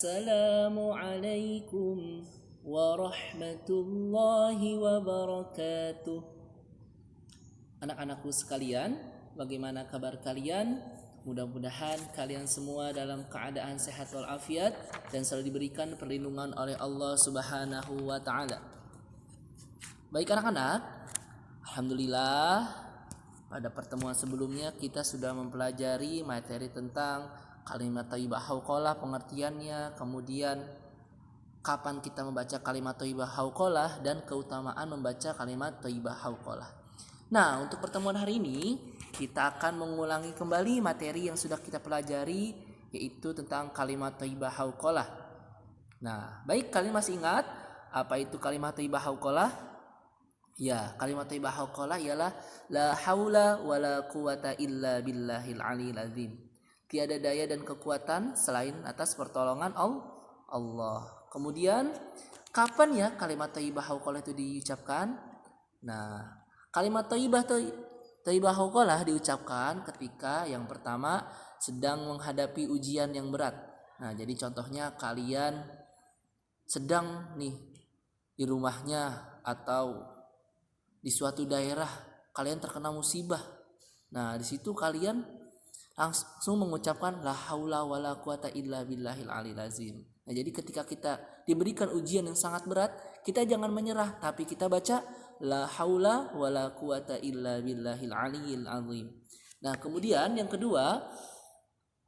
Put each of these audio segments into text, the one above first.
Assalamualaikum warahmatullahi wabarakatuh. Anak-anakku sekalian, bagaimana kabar kalian? Mudah-mudahan kalian semua dalam keadaan sehat walafiat dan selalu diberikan perlindungan oleh Allah Subhanahu wa taala. Baik anak-anak, alhamdulillah pada pertemuan sebelumnya kita sudah mempelajari materi tentang kalimat thayyibah hauqalah, pengertiannya, kemudian kapan kita membaca kalimat thayyibah hauqalah dan keutamaan membaca kalimat thayyibah hauqalah. Nah, untuk pertemuan hari ini kita akan mengulangi kembali materi yang sudah kita pelajari, yaitu tentang kalimat thayyibah hauqalah. Nah, baik, kalian masih ingat apa itu kalimat thayyibah hauqalah? Ya, kalimat thayyibah hauqalah ialah la haula wala quwata illa billahil aliyil azim. Tiada daya dan kekuatan selain atas pertolongan Allah. Kemudian, kapan ya kalimat thayyibah hauqalah itu diucapkan? Nah, kalimat thayyibah hauqalah diucapkan ketika yang pertama sedang menghadapi ujian yang berat. Nah, jadi contohnya kalian sedang nih di rumahnya atau di suatu daerah kalian terkena musibah. Nah, di situ kalian langsung mengucapkan la haula wala quwata illa billahil aliyil azim. Nah, jadi ketika kita diberikan ujian yang sangat berat, kita jangan menyerah, tapi kita baca la haula wala quwata illa billahil aliyil azim. Nah, kemudian yang kedua,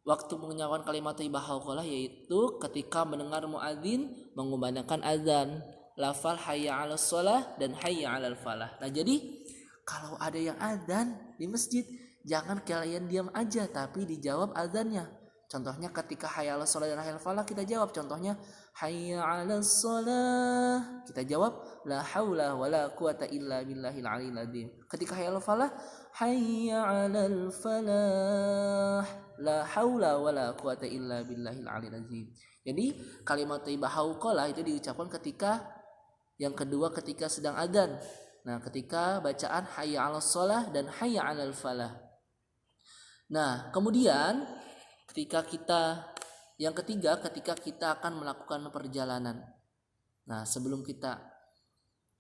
waktu mengucapkan kalimat thayyibah hauqalah yaitu ketika mendengar muadzin mengumandangkan azan, lafal hayya 'alas shalah dan hayya 'alal falah. Nah, jadi kalau ada yang azan di masjid, jangan kalian diam aja tapi dijawab azannya. Contohnya ketika hayya 'alas shalah dan hayya 'alal falah kita jawab. Contohnya hayya 'alas shalah, kita jawab la haula wala quwata illa billahil aliyil azim. Ketika hayya 'alal falah, hayya 'alal falah, la haula wala quwata illa billahil aliyil azim. Jadi kalimat thayyibah hauqalah itu diucapkan ketika yang kedua ketika sedang adzan. Nah, ketika bacaan hayya 'alas shalah dan hayya 'alal falah. Nah, kemudian yang ketiga ketika kita akan melakukan perjalanan. Nah, sebelum kita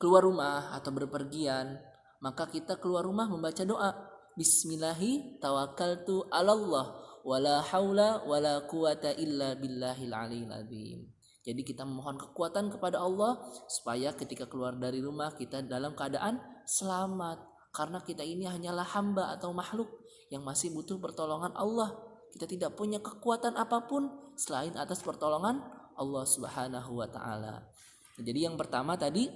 keluar rumah atau berpergian, maka kita keluar rumah membaca doa. Bismillahi tawakkaltu 'alallah wala haula wala quwata illa billahil aliyil azim. Jadi kita memohon kekuatan kepada Allah supaya ketika keluar dari rumah kita dalam keadaan selamat. Karena kita ini hanyalah hamba atau makhluk yang masih butuh pertolongan Allah. Kita tidak punya kekuatan apapun selain atas pertolongan Allah Subhanahu wa taala. Jadi yang pertama tadi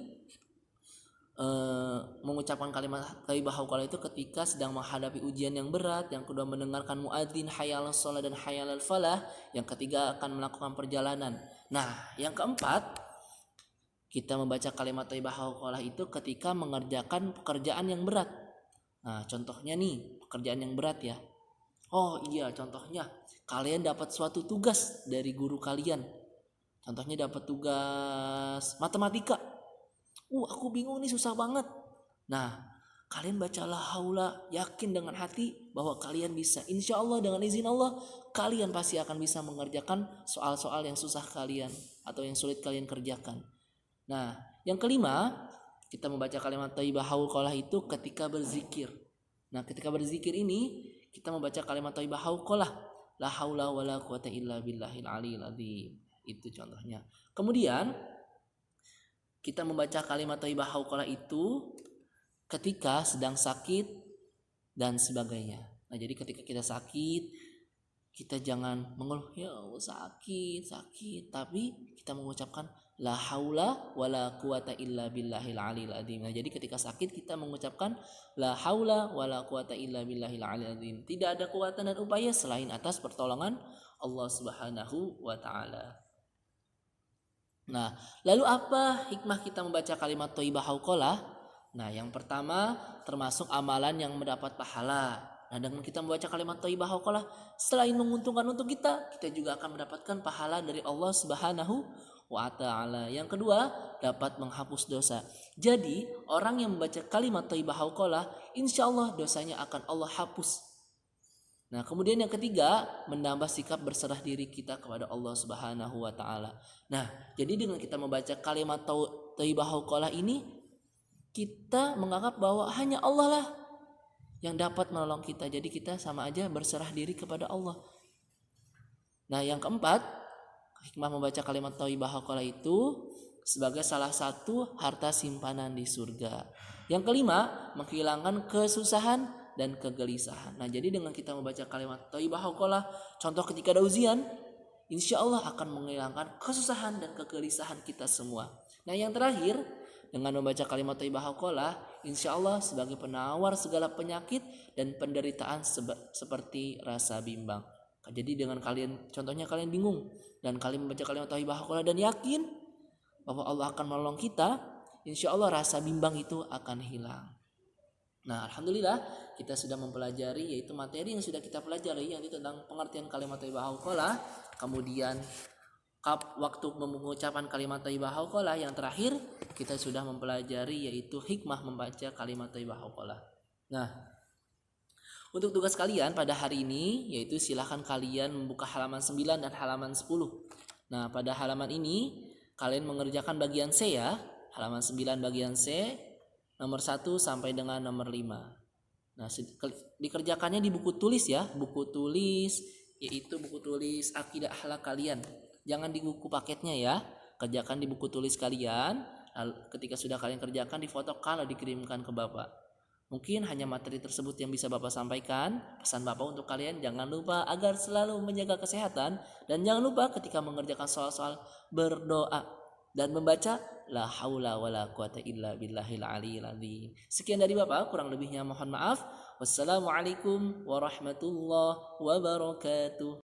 mengucapkan kalimat thayyibah hauqalah itu ketika sedang menghadapi ujian yang berat, yang kedua mendengarkan muadzin hayya 'alas shalah dan hayya 'alal falah, yang ketiga akan melakukan perjalanan. Nah, yang keempat kita membaca kalimat thayyibah hauqalah itu ketika mengerjakan pekerjaan yang berat. Nah, contohnya nih, pekerjaan yang berat ya. Oh iya, contohnya kalian dapat suatu tugas dari guru kalian. Contohnya dapat tugas matematika. Aku bingung nih, susah banget. Nah, kalian baca la haula, yakin dengan hati bahwa kalian bisa. Insya Allah dengan izin Allah, kalian pasti akan bisa mengerjakan soal-soal yang susah kalian atau yang sulit kalian kerjakan. Nah, yang kelima, kita membaca kalimat thayyibah hauqalah itu ketika berzikir. Nah, ketika berzikir ini, kita membaca kalimat thayyibah hauqalah, la haula wala quwata illa billahil aliyil azim. Itu contohnya. Kemudian kita membaca kalimat thayyibah hauqalah itu ketika sedang sakit dan sebagainya. Nah, jadi ketika kita sakit, kita jangan mengeluh ya Allah sakit, tapi kita mengucapkan la haula wala quwata illa billahil aliyil azim. Nah, jadi ketika sakit kita mengucapkan la haula wala quwata illa billahil aliyil azim. Tidak ada kekuatan dan upaya selain atas pertolongan Allah Subhanahu wa taala. Nah, lalu apa hikmah kita membaca kalimat thayyibah hauqalah? Nah, yang pertama termasuk amalan yang mendapat pahala. Nah, dengan kita membaca kalimat thayyibah hauqalah, selain menguntungkan untuk kita juga akan mendapatkan pahala dari Allah Subhanahu wa taala. Yang kedua, dapat menghapus dosa. Jadi, orang yang membaca kalimat thayyibah hauqalah, insyaallah dosanya akan Allah hapus. Nah, kemudian yang ketiga, menambah sikap berserah diri kita kepada Allah Subhanahu wa taala. Nah, jadi dengan kita membaca kalimat thayyibah qalqalah ini, kita menganggap bahwa hanya Allah lah yang dapat menolong kita. Jadi kita sama aja berserah diri kepada Allah. Nah, yang keempat, hikmah membaca kalimat thayyibah qalqalah itu sebagai salah satu harta simpanan di surga. Yang kelima, menghilangkan kesusahan dan kegelisahan. Nah, jadi dengan kita membaca kalimat thayyibah qalqalah, contoh ketika ada ujian, insya Allah akan menghilangkan kesusahan dan kegelisahan kita semua. Nah, yang terakhir, dengan membaca kalimat thayyibah qalqalah, insya Allah sebagai penawar segala penyakit dan penderitaan seperti rasa bimbang. Jadi dengan contohnya kalian bingung dan kalian membaca kalimat thayyibah qalqalah dan yakin bahwa Allah akan menolong kita, insya Allah rasa bimbang itu akan hilang. Nah, alhamdulillah kita sudah mempelajari, yaitu materi yang sudah kita pelajari, yaitu tentang pengertian kalimat thayyibah qalqalah, kemudian waktu mengucapkan kalimat thayyibah qalqalah, yang terakhir kita sudah mempelajari yaitu hikmah membaca kalimat thayyibah qalqalah. Nah, untuk tugas kalian pada hari ini yaitu silahkan kalian membuka halaman 9 dan halaman 10. Nah, pada halaman ini kalian mengerjakan bagian C ya, halaman 9 bagian C, nomor 1 sampai dengan nomor 5. Nah, dikerjakannya di buku tulis ya, buku tulis yaitu buku tulis akidah akhlak kalian. Jangan di buku paketnya ya, kerjakan di buku tulis kalian. Lalu ketika sudah kalian kerjakan, difoto kalau dikirimkan ke Bapak. Mungkin hanya materi tersebut yang bisa Bapak sampaikan. Pesan Bapak untuk kalian, jangan lupa agar selalu menjaga kesehatan, dan jangan lupa ketika mengerjakan soal-soal berdoa dan membaca la haula wala quwata illa billahil aliyil azim. Sekian dari Bapak, kurang lebihnya mohon maaf. Wassalamualaikum warahmatullahi wabarakatuh.